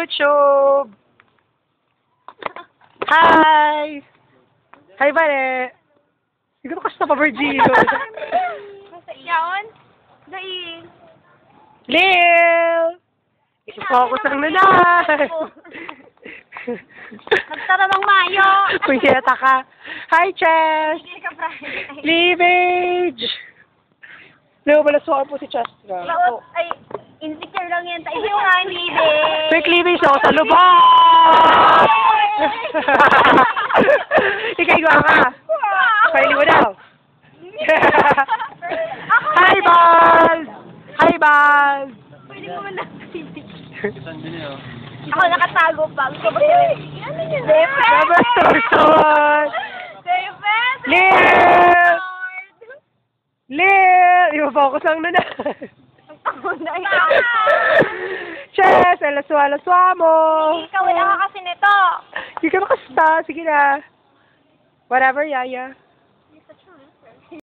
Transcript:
YouTube! Hi! Hi, Vale! Siguro kasi na pa-Virgilio. Yaon? Dai. Lil! Focus ang nanay! Nagtaramang mayo. Punyeta ka. Hi, Chess! Hindi ka Friday. Cleavage! Leo, balaswakan po si Chestra. Laot, ay, insecure lang yan. Tayo yung nga, hindi. May cleavage ako sa lubak! Ikaiwa ka! Kaili mo daw! Hi, Buzz! Hi, Buzz! Pwede mo man ako nakatago pa. Gusto ba siya? Ano yun? Robert Thorson! Lil! Lil! Ipa-focus lang na. Chess! Alaswa-alaswa mo! Ikaw, wala ka kasi nito. Hindi ka makasta. Sige na. Whatever, Yaya.